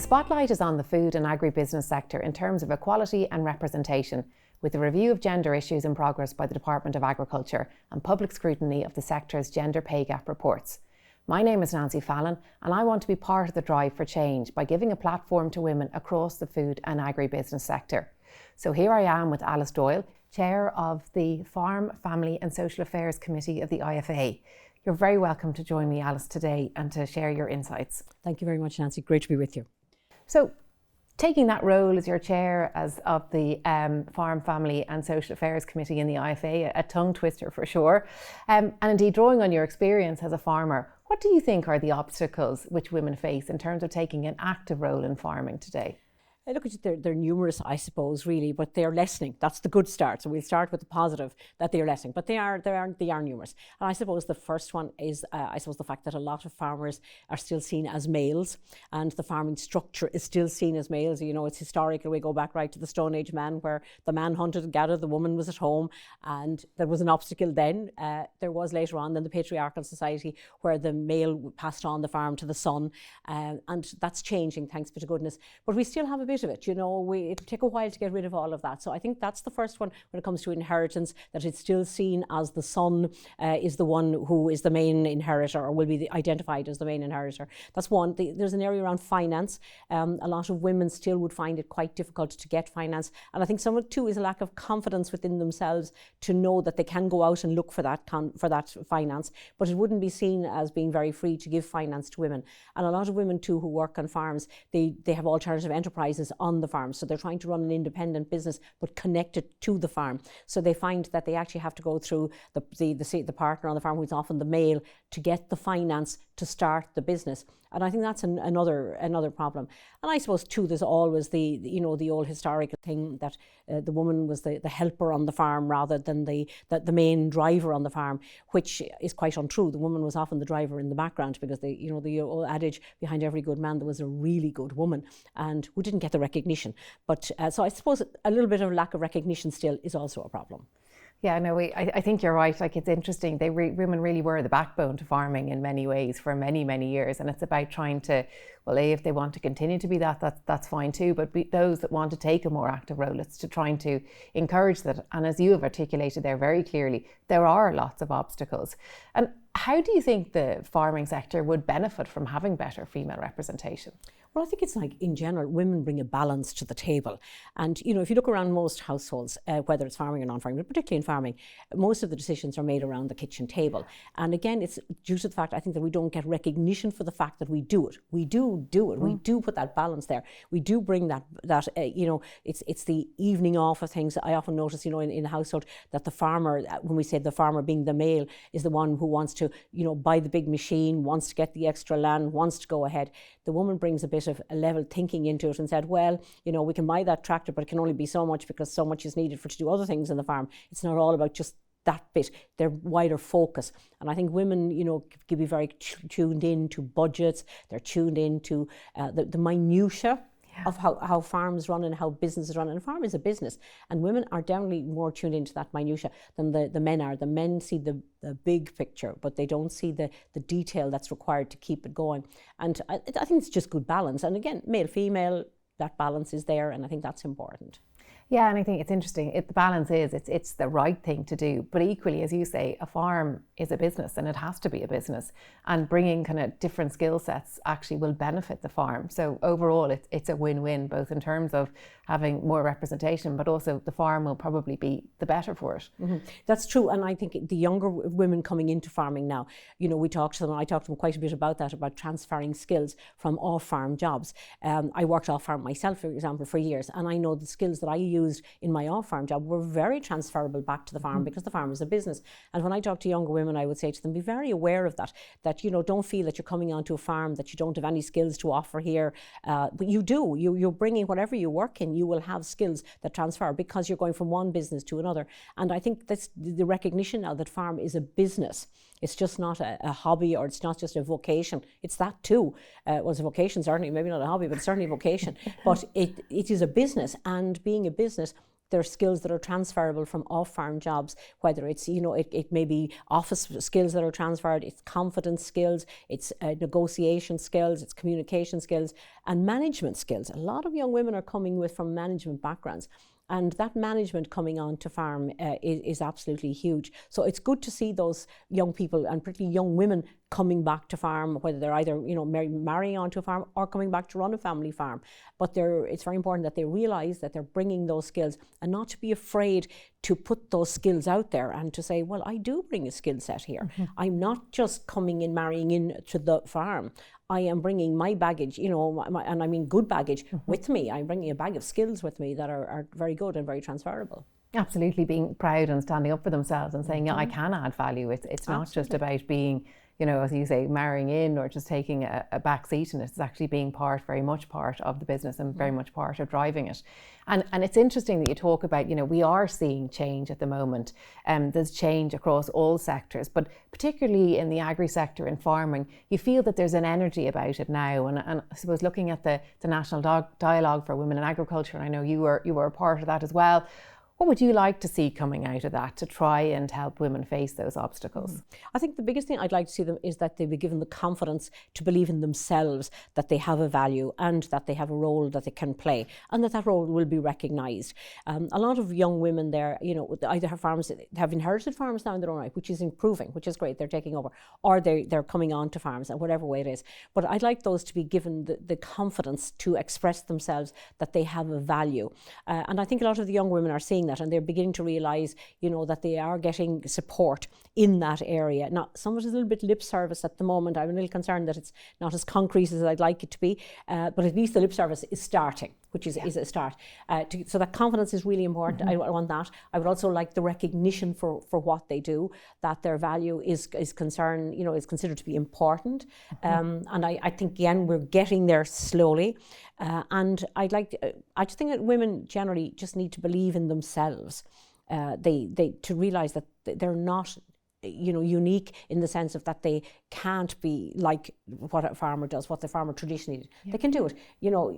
spotlight is on the food and agribusiness sector in terms of equality and representation, with a review of gender issues in progress by the Department of Agriculture and public scrutiny of the sector's gender pay gap reports. My name is Nancy Fallon, and I want to be part of the drive for change by giving a platform to women across the food and agribusiness sector. So here I am with Alice Doyle, Chair of the Farm, Family and Social Affairs Committee of the IFA. You're very welcome to join me, Alice, today and to share your insights. Thank you very much, Nancy. Great to be with you. So, taking that role as your chair of the Farm, Family and Social Affairs Committee in the IFA, a tongue twister for sure, and indeed drawing on your experience as a farmer, what do you think are the obstacles which women face in terms of taking an active role in farming today? Look, they're numerous, I suppose, really, but they're lessening. That's the good start. So we'll start with the positive, that they're lessening, but they are numerous. And I suppose the first one is, the fact that a lot of farmers are still seen as males, and the farming structure is still seen as males. You know, it's historical. We go back right to the Stone Age man, where the man hunted and gathered, the woman was at home, and there was an obstacle then. There was later on then the patriarchal society, where the male passed on the farm to the son, and that's changing, thanks be to goodness. But we still have a bit of it, you know, it'll take a while to get rid of all of that. So I think that's the first one when it comes to inheritance, that it's still seen as the son is the one who is the main inheritor, or will be identified as the main inheritor. That's one. There's an area around finance. A lot of women still would find it quite difficult to get finance. And I think some of it too is a lack of confidence within themselves to know that they can go out and look for that finance, but it wouldn't be seen as being very free to give finance to women. And a lot of women too who work on farms, they have alternative enterprises on the farm. So they're trying to run an independent business but connected to the farm. So they find that they actually have to go through the partner on the farm, who's often the male, to get the finance to start the business. And I think that's another problem. And I suppose too, there's always the old historical thing that the woman was the helper on the farm rather than the main driver on the farm, which is quite untrue. The woman was often the driver in the background, because the old adage, behind every good man there was a really good woman, and we didn't get the recognition. But so I suppose a little bit of lack of recognition still is also a problem. Yeah, no, I think you're right. Like, it's interesting. Women really were the backbone to farming in many ways for many, many years. And it's about trying to, well, if they want to continue to be that's fine too. But those that want to take a more active role, it's to trying to encourage that. And as you have articulated there very clearly, there are lots of obstacles. And how do you think the farming sector would benefit from having better female representation? Well, I think it's like, in general, women bring a balance to the table. And, if you look around most households, whether it's farming or non-farming, but particularly in farming, most of the decisions are made around the kitchen table. And again, it's due to the fact, I think, that we don't get recognition for the fact that we do it. We do it. We do put that balance there. We do bring that it's the evening off of things. I often notice, in the household, that the farmer, when we say the farmer being the male, is the one who wants to, buy the big machine, wants to get the extra land, wants to go ahead. The woman brings a bit of a level thinking into it and said, well, we can buy that tractor, but it can only be so much, because so much is needed to do other things in the farm. It's not all about just that bit, their wider focus. And I think women, can be very tuned in to budgets. They're tuned into the minutiae of how farms run and how businesses run. And a farm is a business, and women are definitely more tuned into that minutiae than the men are. The men see the big picture, but they don't see the detail that's required to keep it going. And I think it's just good balance. And again, male, female, that balance is there, and I think that's important. Yeah, and I think it's interesting. The balance is, it's the right thing to do. But equally, as you say, a farm is a business, and it has to be a business. And bringing kind of different skill sets actually will benefit the farm. So overall, it's a win-win, both in terms of having more representation, but also the farm will probably be the better for it. Mm-hmm. That's true. And I think the younger women coming into farming now, we talk to them, I talk to them quite a bit about that, about transferring skills from off-farm jobs. I worked off-farm myself, for example, for years, and I know the skills that I used in my off-farm job were very transferable back to the farm, because the farm is a business. And when I talk to younger women, I would say to them, be very aware of that don't feel that you're coming onto a farm that you don't have any skills to offer here, but you do. You're bringing whatever you work in, you will have skills that transfer, because you're going from one business to another. And I think that's the recognition now that farm is a business. It's just not a hobby, or it's not just a vocation. It's that too. Well, it's a vocation, certainly, maybe not a hobby, but certainly a vocation. But it is a business, and being a business, There are skills that are transferable from off-farm jobs, whether it's, it may be office skills that are transferred, it's confidence skills, it's negotiation skills, it's communication skills, and management skills. A lot of young women are coming from management backgrounds. And that management coming on to farm is absolutely huge. So it's good to see those young people, and particularly young women, coming back to farm, whether they're either marrying onto a farm or coming back to run a family farm. But it's very important that they realise that they're bringing those skills, and not to be afraid to put those skills out there and to say, well, I do bring a skill set here. I'm not just coming in, marrying in to the farm. I am bringing my baggage, and I mean good baggage, with me. I'm bringing a bag of skills with me that are very good and very transferable. Absolutely, being proud and standing up for themselves and saying, yeah, I can add value. It's not just about being, as you say, marrying in or just taking a back seat in it. It's actually being very much part of the business and very much part of driving it. And it's interesting that you talk about, we are seeing change at the moment. There's change across all sectors, but particularly in the agri sector and farming, you feel that there's an energy about it now. And I suppose looking at the National Dialogue for Women in Agriculture, and I know you were a part of that as well. What would you like to see coming out of that to try and help women face those obstacles? I think the biggest thing I'd like to see them is that they be given the confidence to believe in themselves, that they have a value and that they have a role that they can play, and that role will be recognised. A lot of young women there, either have inherited farms now in their own right, which is improving, which is great, they're taking over, or they're coming on to farms, and whatever way it is. But I'd like those to be given the confidence to express themselves, that they have a value. And I think a lot of the young women are seeing that, and they're beginning to realise, that they are getting support in that area. Now, some of it is a little bit lip service at the moment. I'm a little concerned that it's not as concrete as I'd like it to be, but at least the lip service is starting, which is a start. So that confidence is really important. I want that. I would also like the recognition for what they do, that their value is concerned, is considered to be important. And I think, again, we're getting there slowly. And I just think that women generally just need to believe in themselves. To realise that they're not, unique in the sense of that they can't be like what a farmer does, what the farmer traditionally did. Yeah. They can do it.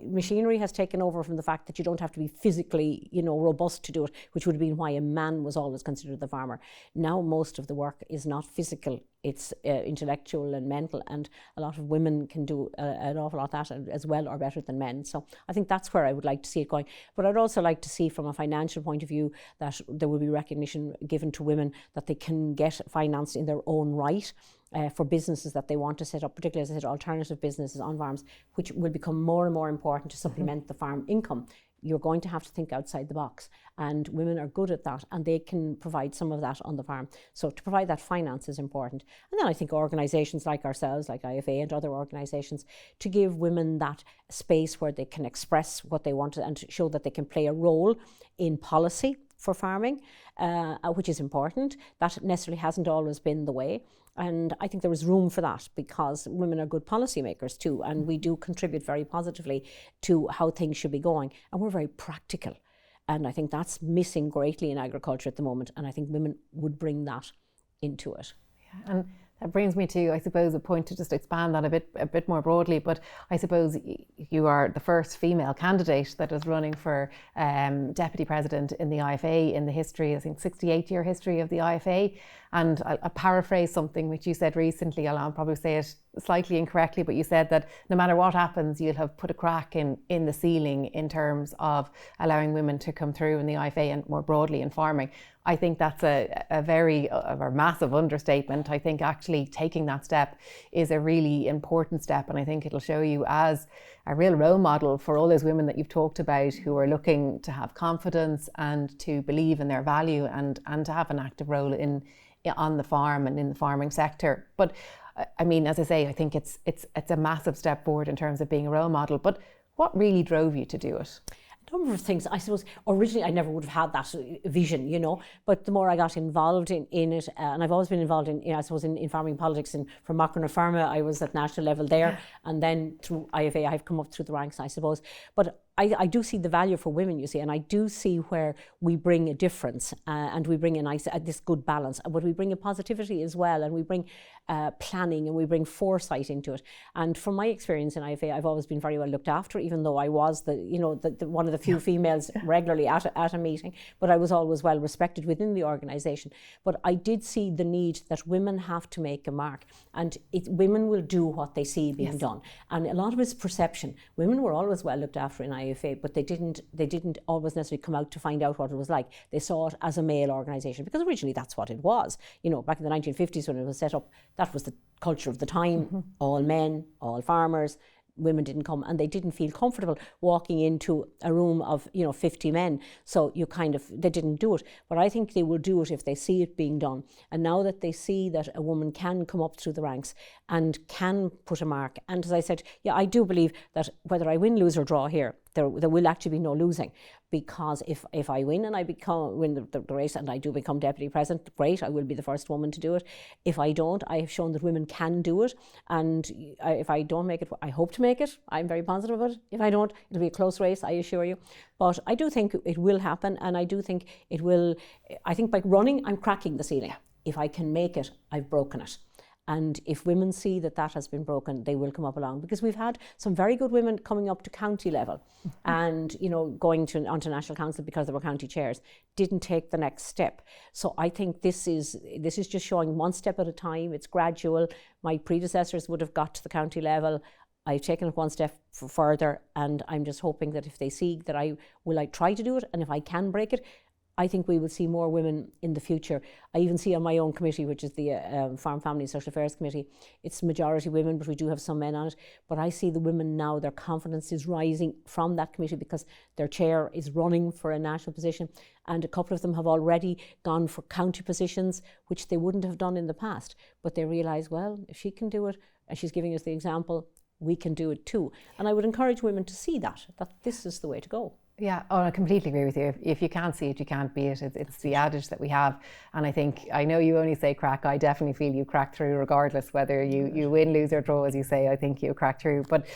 Machinery has taken over from the fact that you don't have to be physically, robust to do it, which would have been why a man was always considered the farmer. Now most of the work is not physical, it's intellectual and mental, and a lot of women can do an awful lot of that as well or better than men. So I think that's where I would like to see it going. But I'd also like to see, from a financial point of view, that there will be recognition given to women that they can get finance in their own right. For businesses that they want to set up, particularly, as I said, alternative businesses on farms, which will become more and more important to supplement the farm income. You're going to have to think outside the box, and women are good at that, and they can provide some of that on the farm. So to provide that finance is important. And then I think organisations like ourselves, like IFA and other organisations, to give women that space where they can express what they want and to show that they can play a role in policy for farming, which is important. That necessarily hasn't always been the way. And I think there is room for that, because women are good policymakers too, and we do contribute very positively to how things should be going. And we're very practical. And I think that's missing greatly in agriculture at the moment. And I think women would bring that into it. Yeah, and that brings me to, I suppose, a point to just expand on a bit more broadly. But I suppose you are the first female candidate that is running for deputy president in the IFA in the history, I think 68-year history of the IFA. And I'll paraphrase something which you said recently. I'll probably say it slightly incorrectly, but you said that no matter what happens, you'll have put a crack in the ceiling in terms of allowing women to come through in the IFA and more broadly in farming. I think that's a very massive understatement. I think actually taking that step is a really important step, and I think it'll show you as a real role model for all those women that you've talked about who are looking to have confidence and to believe in their value and to have an active role on the farm and in the farming sector. But I mean, as I say, I think it's a massive step forward in terms of being a role model. But what really drove you to do it? A number of things. I suppose originally I never would have had that vision, but the more I got involved in it, and I've always been involved in farming politics, and from Macron Pharma I was at national level there, and then through IFA I've come up through the ranks, I suppose. But I do see the value for women, you see, and I do see where we bring a difference and we bring a nice, this good balance, but we bring a positivity as well, and we bring planning and we bring foresight into it. And from my experience in IFA, I've always been very well looked after, even though I was the one of the few females regularly at a meeting, but I was always well respected within the organisation. But I did see the need that women have to make a mark, and women will do what they see being done. And a lot of it's perception. Women were always well looked after in IFA, but they didn't always necessarily come out to find out what it was like. They saw it as a male organisation, because originally that's what it was. Back in the 1950s when it was set up, that was the culture of the time. All men, all farmers. Women didn't come, and they didn't feel comfortable walking into a room of 50 men, so they didn't do it. But I think they will do it if they see it being done. And now that they see that a woman can come up through the ranks and can put a mark, and as I said, I do believe that whether I win, lose or draw here, there will actually be no losing, because if I win and I win the race and I do become deputy president, great, I will be the first woman to do it. If I don't, I have shown that women can do it, and if I don't make it, I hope to make it. I'm very positive about it. If I don't, it'll be a close race, I assure you. But I do think it will happen, and I do think it will. I think by running, I'm cracking the ceiling. If I can make it, I've broken it. And if women see that has been broken, they will come up along, because we've had some very good women coming up to county level and, going onto national council because they were county chairs, didn't take the next step. So I think this is just showing one step at a time. It's gradual. My predecessors would have got to the county level. I've taken it one step further, and I'm just hoping that if they see that I try to do it, and if I can break it, I think we will see more women in the future. I even see on my own committee, which is the Farm, Family and Social Affairs Committee, it's majority women, but we do have some men on it. But I see the women now, their confidence is rising from that committee, because their chair is running for a national position, and a couple of them have already gone for county positions, which they wouldn't have done in the past. But they realise, well, if she can do it, and she's giving us the example, we can do it too. And I would encourage women to see that this is the way to go. Yeah, I completely agree with you. If you can't see it, you can't be it. It's the adage that we have. And I know you only say crack. I definitely feel you crack through regardless whether you win, lose or draw, as you say. I think you crack through. But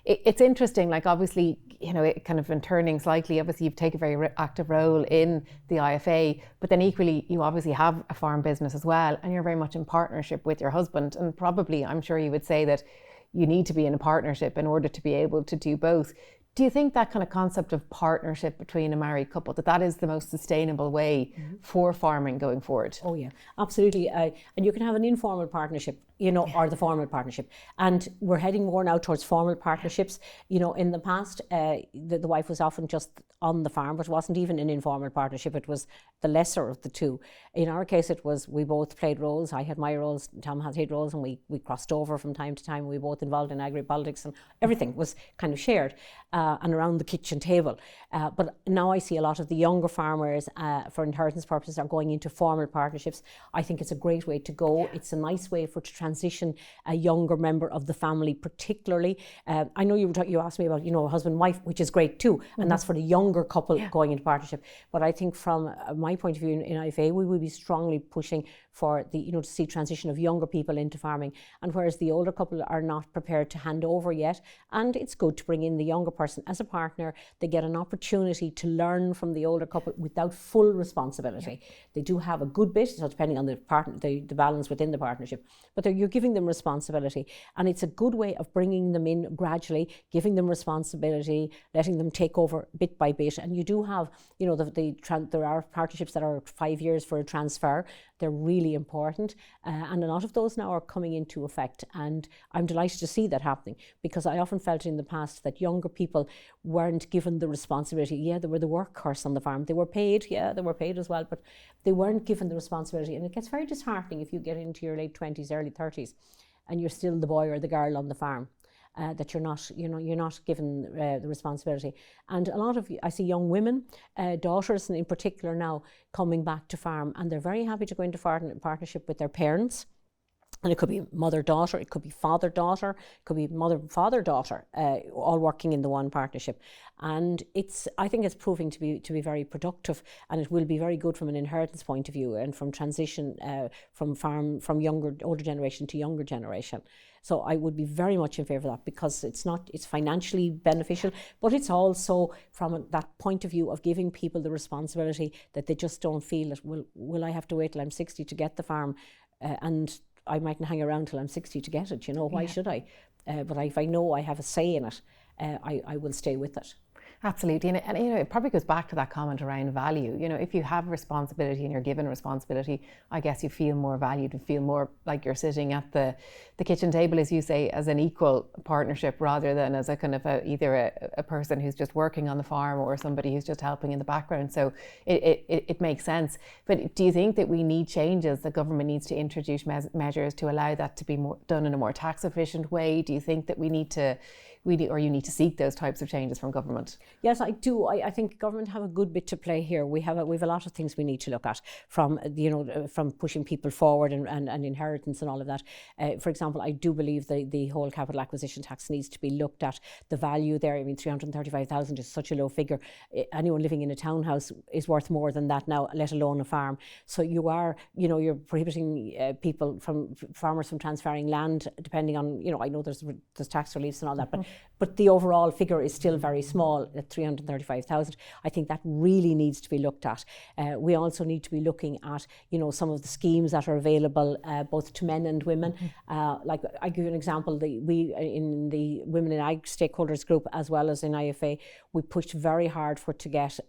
it's interesting, obviously, it kind of in turning slightly, obviously you've taken a very active role in the IFA, but then equally you obviously have a farm business as well, and you're very much in partnership with your husband. And probably, I'm sure you would say that you need to be in a partnership in order to be able to do both. Do you think that kind of concept of partnership between a married couple, that is the most sustainable way for farming going forward? Oh yeah, absolutely. And you can have an informal partnership, or the formal partnership. And we're heading more now towards formal partnerships. In the past, the wife was often just on the farm, but it wasn't even an informal partnership. It was the lesser of the two. In our case, it was we both played roles. I had my roles, Tom had his roles, and we crossed over from time to time. We were both involved in agri-politics, and everything was kind of shared and around the kitchen table. But now I see a lot of the younger farmers, for inheritance purposes, are going into formal partnerships. I think it's a great way to go. It's a nice way to transition a younger member of the family, particularly. I know you asked me about, husband and wife, which is great too, and that's for the younger couple going into partnership. But I think from my point of view in IFA, we will be strongly pushing for to see transition of younger people into farming. And whereas the older couple are not prepared to hand over yet, and it's good to bring in the younger person as a partner, they get an opportunity to learn from the older couple without full responsibility. They do have a good bit, so depending on the balance within the partnership, but you're giving them responsibility, and it's a good way of bringing them in gradually, giving them responsibility, letting them take over bit by bit. And you do have, there are partnerships that are 5 years for a transfer. They're really important, and a lot of those now are coming into effect, and I'm delighted to see that happening, because I often felt in the past that younger people weren't given the responsibility. Yeah, they were the workhorse on the farm. They were paid, as well, but they weren't given the responsibility, and it gets very disheartening if you get into your late 20s, early 30s, and you're still the boy or the girl on the farm. That you're not given the responsibility. And a lot of, I see young women, daughters in particular now, coming back to farm, and they're very happy to go into partnership with their parents. And it could be mother-daughter, it could be father-daughter, it could be mother-father-daughter, all working in the one partnership. And I think it's proving to be very productive, and it will be very good from an inheritance point of view and from transition from older generation to younger generation. So I would be very much in favour of that, because it's financially beneficial, but it's also from that point of view of giving people the responsibility that they just don't feel that, will I have to wait till I'm 60 to get the farm, and I mightn't hang around till I'm 60 to get it, why should I? But if I know I have a say in it, I will stay with it. Absolutely, and it probably goes back to that comment around value. If you have responsibility and you're given responsibility, I guess you feel more valued, you feel more like you're sitting at the kitchen table, as you say, as an equal partnership, rather than as a kind of either a person who's just working on the farm or somebody who's just helping in the background. So it makes sense. But do you think that we need changes? The government needs to introduce measures to allow that to be done in a more tax efficient way? Do you think that you need to seek those types of changes from government? Yes, I do. I think government have a good bit to play here. We have a lot of things we need to look at, from from pushing people forward and inheritance and all of that. For example, I do believe the whole capital acquisition tax needs to be looked at. The value there, I mean, 335,000 is such a low figure. Anyone living in a townhouse is worth more than that now, let alone a farm. So you're prohibiting farmers from transferring land, depending on, I know there's tax reliefs and all that, but the overall figure is still very small at 335,000. I think that really needs to be looked at. We also need to be looking at, some of the schemes that are available both to men and women. Like, I give you an example. We in the Women in Ag stakeholders group, as well as in IFA, we pushed very hard to get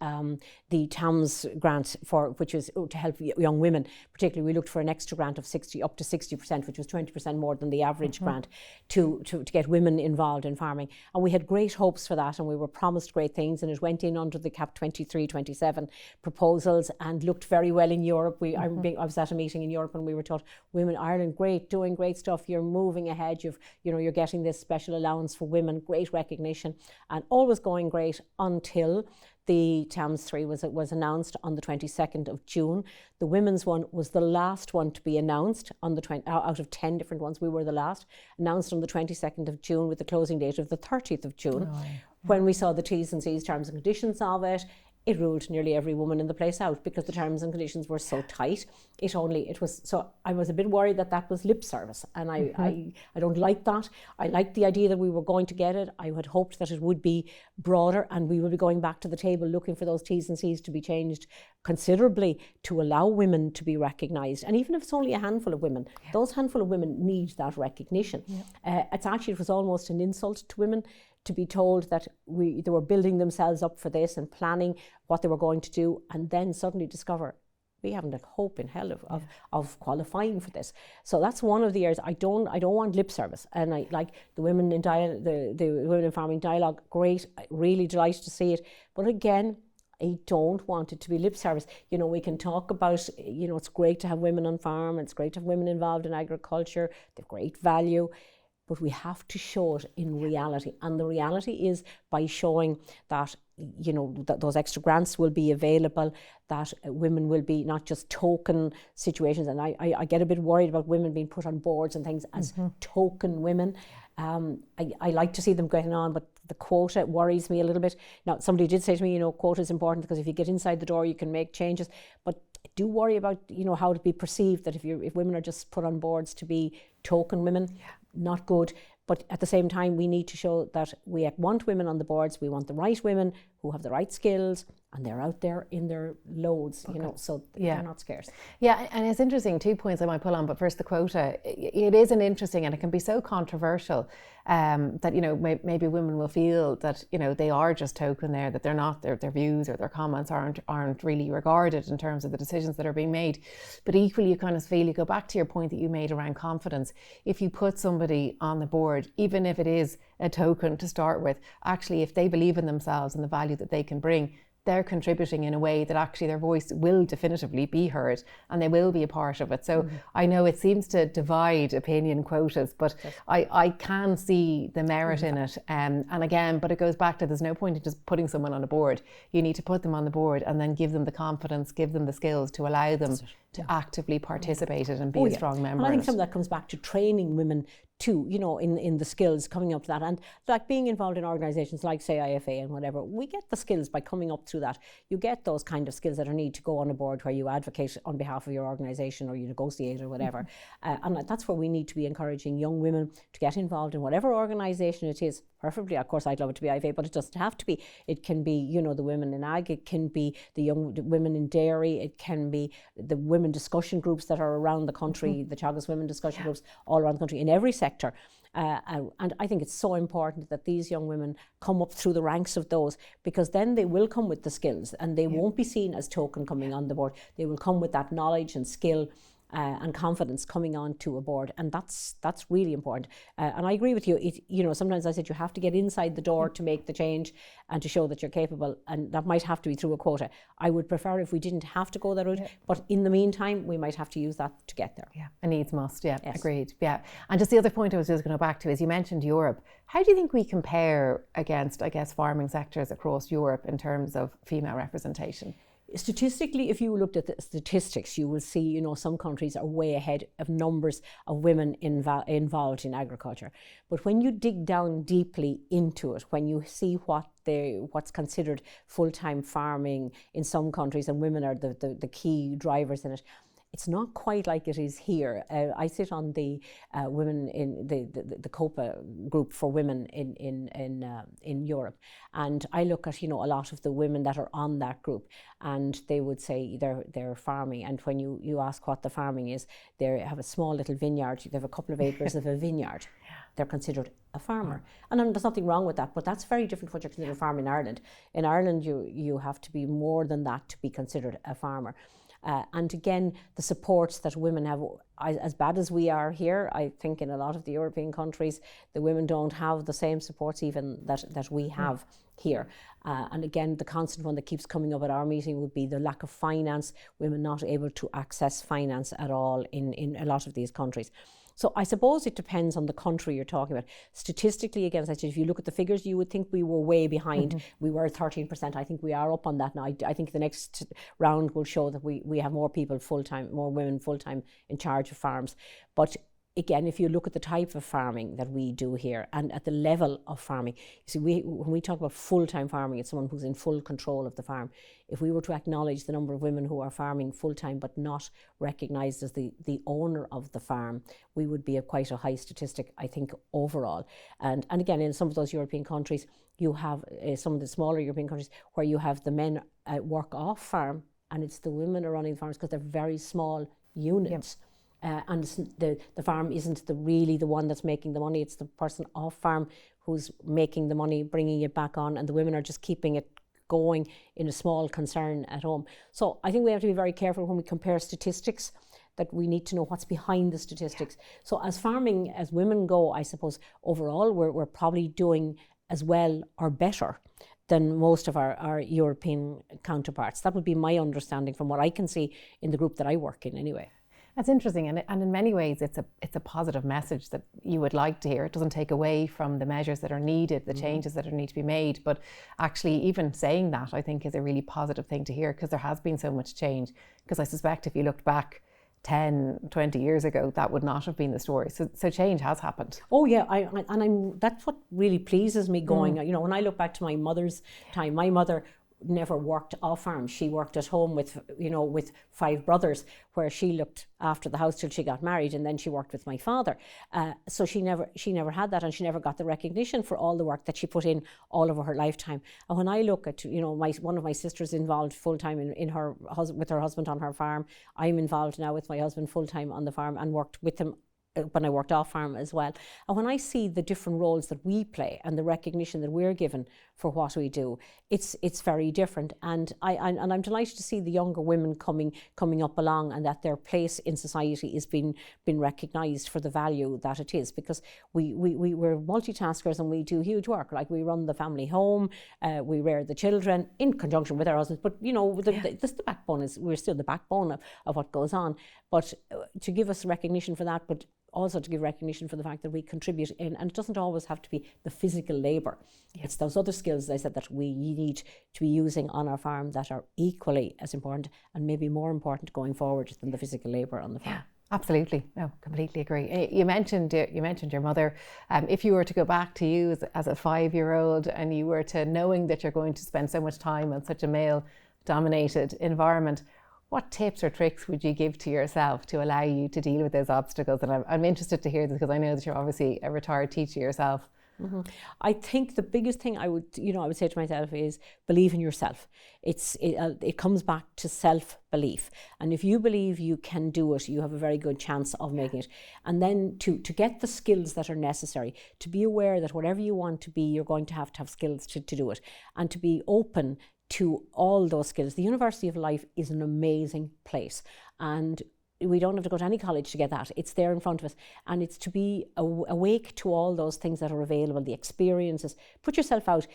the TAMS grant, which was to help young women. Particularly, we looked for an extra grant of up to 60%, which was 20% more than the average grant, to get women involved in farming. And we had great hopes for that, and we were promised great things, and it went in under the CAP 23-27 proposals and looked very well in Europe. I was at a meeting in Europe and we were told, women, Ireland, great, doing great stuff, you're moving ahead, you're getting this special allowance for women, great recognition, and all was going great until the TAMS 3 was announced on the 22nd of June. The women's one was the last one to be announced out of 10 different ones. We were the last, announced on the 22nd of June with the closing date of the 30th of June. Oh. When we saw the T's and C's, terms and conditions of it, it ruled nearly every woman in the place out, because the terms and conditions were so tight. So I was a bit worried that was lip service, and I don't like that. I liked the idea that we were going to get it. I had hoped that it would be broader, and we would be going back to the table looking for those T's and C's to be changed considerably to allow women to be recognised. And even if it's only a handful of women, those handful of women need that recognition. It was almost an insult to women to be told that they were building themselves up for this and planning what they were going to do, and then suddenly discover we haven't a hope in hell of qualifying for this. So that's one of the areas I don't want lip service. And I like the women in the Women in Farming dialogue, great, really delighted to see it. But again, I don't want it to be lip service. We can talk about, it's great to have women on farm, it's great to have women involved in agriculture, they have great value. But we have to show it in reality. And the reality is by showing that, that those extra grants will be available, that women will be not just token situations. And I get a bit worried about women being put on boards and things as token women. I like to see them getting on, but the quota worries me a little bit. Now, somebody did say to me, quota is important because if you get inside the door, you can make changes. But I do worry about, how to be perceived, that if women are just put on boards to be token women, not good. But at the same time, we need to show that we want women on the boards. We want the right women who have the right skills, and they're out there in their loads, so they're not scarce. Yeah, and it's interesting, 2 points I might pull on, but first the quota. It is an interesting, and it can be so controversial that, maybe women will feel that, they are just token there, that they're not, their views or their comments aren't really regarded in terms of the decisions that are being made. But equally, you kind of feel, you go back to your point that you made around confidence. If you put somebody on the board, even if it is a token to start with, actually, if they believe in themselves and the value that they can bring, they're contributing in a way that actually their voice will definitively be heard and they will be a part of it. So I know it seems to divide opinion quotas, but I can see the merit in it. And again, but it goes back to, there's no point in just putting someone on a board. You need to put them on the board and then give them the confidence, give them the skills to allow them to actively participate in and be a strong member. And I think in some of that comes back to training women too, you know, in the skills coming up to that. And like being involved in organisations like, say, IFA and whatever, we get the skills by coming up through that. You get those kind of skills that are needed to go on a board where you advocate on behalf of your organisation or you negotiate or whatever. And that's where we need to be encouraging young women to get involved in whatever organisation it is. Preferably, of course, I'd love it to be IFA, but it doesn't have to be. It can be, you know, the women in ag, it can be the women in dairy, it can be the women discussion groups that are around the country, the Teagasc women discussion groups all around the country, in every sector. And I think it's so important that these young women come up through the ranks of those, because then they will come with the skills and they won't be seen as token coming on the board. They will come with that knowledge and skill and confidence coming on to a board, and that's really important. And I agree with you. You know, sometimes I said you have to get inside the door to make the change and to show that you're capable, and that might have to be through a quota. I would prefer if we didn't have to go that route, but in the meantime, we might have to use that to get there. Yeah, a needs must. Yeah, yes. Agreed. Yeah, and just the other point I was just going to go back to is you mentioned Europe. How do you think we compare against, I guess, farming sectors across Europe in terms of female representation? Statistically, if you looked at the statistics, you will see, you know, some countries are way ahead of numbers of women involved in agriculture. But when you dig down deeply into it, when you see what's considered full-time farming in some countries, and women are the key drivers in it, it's not quite like it is here. I sit on the women in the COPA group for women in Europe, and I look at, you know, a lot of the women that are on that group, and they would say they're farming. And when you ask what the farming is, they have a small little vineyard. They have a couple of acres of a vineyard. They're considered a farmer, and there's nothing wrong with that. But that's very different from what you're considered a farmer in Ireland. In Ireland, you have to be more than that to be considered a farmer. And again, the supports that women have, as bad as we are here, I think in a lot of the European countries, the women don't have the same supports even that we have here. And again, the constant one that keeps coming up at our meeting would be the lack of finance, women not able to access finance at all in a lot of these countries. So I suppose it depends on the country you're talking about. Statistically, again, as I said, if you look at the figures, you would think we were way behind. We were 13%. I think we are up on that now. I think the next round will show that we have more people full-time, more women full-time in charge of farms. But again, if you look at the type of farming that we do here and at the level of farming, you see, when we talk about full-time farming, it's someone who's in full control of the farm. If we were to acknowledge the number of women who are farming full-time but not recognised as the owner of the farm, we would be quite a high statistic, I think, overall. And again, in some of those European countries, you have some of the smaller European countries where you have the men work off farm, and it's the women are running the farms because they're very small units. Yep. And the farm isn't really the one that's making the money. It's the person off farm who's making the money, bringing it back on, and the women are just keeping it going in a small concern at home. So I think we have to be very careful when we compare statistics, that we need to know what's behind the statistics. So as farming, as women go, I suppose overall we're probably doing as well or better than most of our European counterparts. That would be my understanding from what I can see in the group that I work in anyway. That's interesting, and in many ways it's a positive message that you would like to hear. It doesn't take away from the measures that are needed, the changes that need to be made, but actually even saying that I think is a really positive thing to hear, because there has been so much change. Because I suspect if you looked back 10, 20 years ago, that would not have been the story. So change has happened. Oh yeah, that's what really pleases me going. You know, when I look back to my mother's time, my mother never worked off farm. She worked at home with 5 brothers, where she looked after the house till she got married, and then she worked with my father. So she never had that, and she never got the recognition for all the work that she put in all over her lifetime. And when I look at, one of my sisters involved full time with her husband on her farm. I'm involved now with my husband full time on the farm and worked with him when I worked off farm as well. And when I see the different roles that we play and the recognition that we're given for what we do, it's very different. And I'm delighted to see the younger women coming up along, and that their place in society is being recognised for the value that it is, because we're multitaskers and we do huge work. Like, we run the family home, we rear the children in conjunction with our husbands, but the backbone is, we're still the backbone of what goes on. But to give us recognition for that, but also to give recognition for the fact that we contribute in, and it doesn't always have to be the physical labour. It's those other skills, as I said, that we need to be using on our farm that are equally as important and maybe more important going forward than the physical labour on the farm. Yeah. Absolutely, no, completely agree. You mentioned your mother. If you were to go back to you as a 5-year-old, and you were to knowing that you're going to spend so much time on such a male-dominated environment, what tips or tricks would you give to yourself to allow you to deal with those obstacles? And I'm interested to hear this, because I know that you're obviously a retired teacher yourself. Mm-hmm. I think the biggest thing I would say to myself is believe in yourself. It comes back to self-belief, and if you believe you can do it, you have a very good chance of making it. And then to get the skills that are necessary, to be aware that whatever you want to be, you're going to have skills to do it, and to be open to all those skills. The University of Life is an amazing place, and we don't have to go to any college to get that. It's there in front of us, and it's to be awake to all those things that are available, the experiences. Put yourself out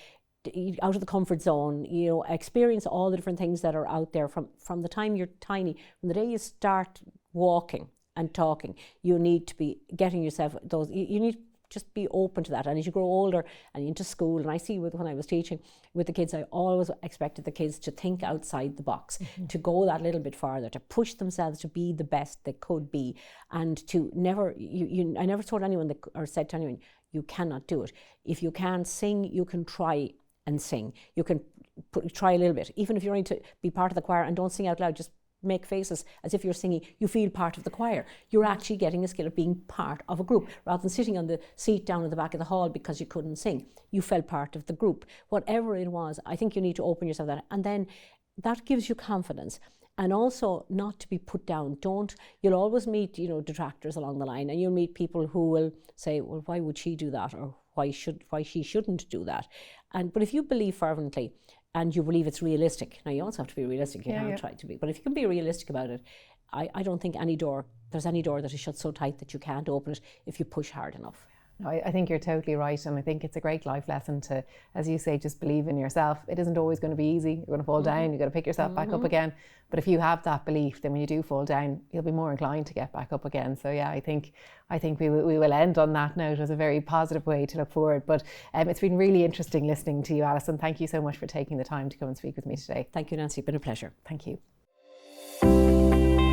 of the comfort zone, experience all the different things that are out there from the time you're tiny. From the day you start walking and talking, you need to be getting yourself those, you need just be open to that. And as you grow older and into school, and I see when I was teaching with the kids, I always expected the kids to think outside the box, to go that little bit farther, to push themselves to be the best they could be, and to never, I never told anyone or said to anyone, you cannot do it. If you can't sing, you can try and sing. You can try a little bit. Even if you're going to be part of the choir, and don't sing out loud, just make faces as if you're singing. You feel part of the choir. You're actually getting a skill of being part of a group, rather than sitting on the seat down at the back of the hall because you couldn't sing. You felt part of the group. Whatever it was, I think you need to open yourself to that, and then that gives you confidence. And also not to be put down. You'll always meet, detractors along the line, and you'll meet people who will say, well, why would she do that? Or why she shouldn't do that? But if you believe fervently, and you believe it's realistic. Now, you also have to be realistic. You can't try to be. But if you can be realistic about it, I don't think there's any door that is shut so tight that you can't open it if you push hard enough. No, I think you're totally right, and I think it's a great life lesson to, as you say, just believe in yourself. It isn't always going to be easy. You're going to fall down. You've got to pick yourself back up again. But if you have that belief, then when you do fall down, you'll be more inclined to get back up again. So yeah, I think we will end on that note as a very positive way to look forward. But it's been really interesting listening to you, Alison. Thank you so much for taking the time to come and speak with me today. Thank you, Nancy. It's been a pleasure. Thank you.